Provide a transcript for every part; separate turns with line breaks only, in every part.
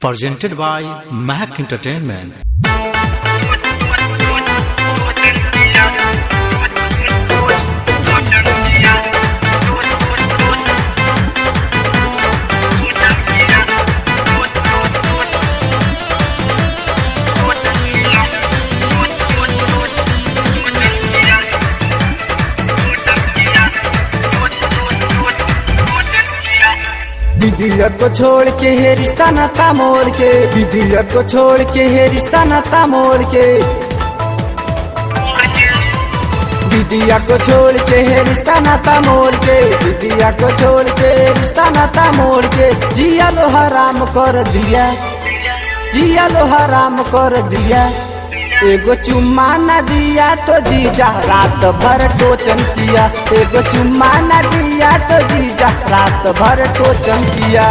Presented by Mac Entertainment.
दीदिया को छोड़ के है रिश्ता नाता मोड़ के, दीदिया को छोड़ के है रिश्ता नाता मोड़ के, दीदिया को छोड़ के है रिश्ता नाता मोड़ के, दीदिया को छोड़ के रिश्ता नाता मोड़ के। जिया लो हराम कर दिया, जिया लो हराम कर दिया। एगो चुम्मा न दिया तो जीजा रात भर टोचन किया, एगो चुम्मा न दिया तो जीजा रात भर टोचन किया।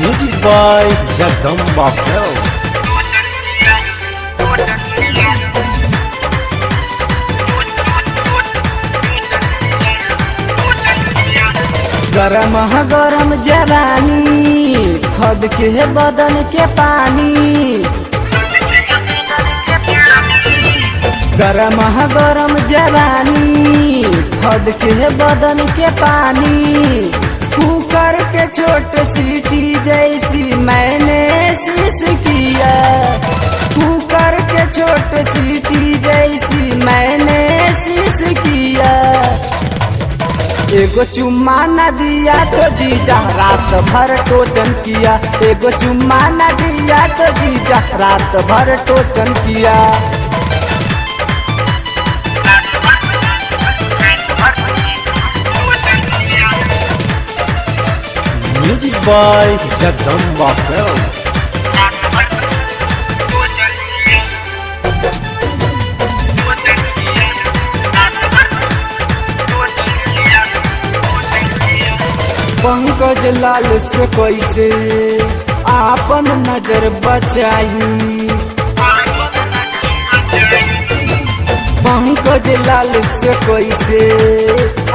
Music by Jagdamba Films.
गरम है गरम जवानी, खद के है बदन के पानी। गरम है गरम जवानी, खद के है बदन के पानी। कुकर के छोटे सीटी जैसी मैंने शीश किया, कुकर के छोटे सीटी जैसी मैंने शीश किया। एगो चुम्मा न दिया तो जीजा रात भर टोचन किया, एगो चुम्मा न दिया तो जीजा रात भर टोचन किया।
Music by Jagdamba Films.
Pankaj लाल से कैसे आपन नजर बचाई, पंकज लाल से कैसे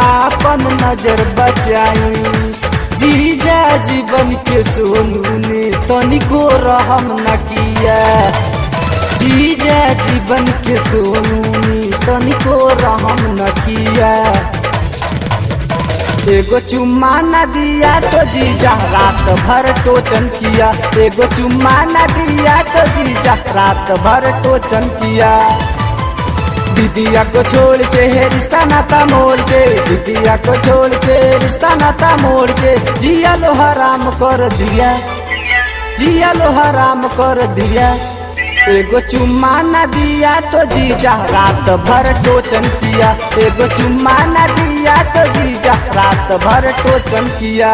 आपन नजर बचाई। जीजा जीवन के सोनू ने तनिको रहम न किया, जीजा जीवन के सोनू ने तनिको रहम न किया। एगो चुम्मा न दिया तो जीजा रात भर टोचन किया, एगो चुम्मा न दिया तो जीजा रात भर टोचन किया। दीदिया को छोड़ के है रिश्ता नाता मोड़ के, दीदिया को छोड़ के रिश्ता नाता मोड़ के। जिया लो हराम कर दिया, जिया लो हराम कर दिया। एगो चुम्मा न दिया तो जीजा रात भर टोचन किया, एगो चुम्मा न दिया तो जीजा रात भर टोचन किया।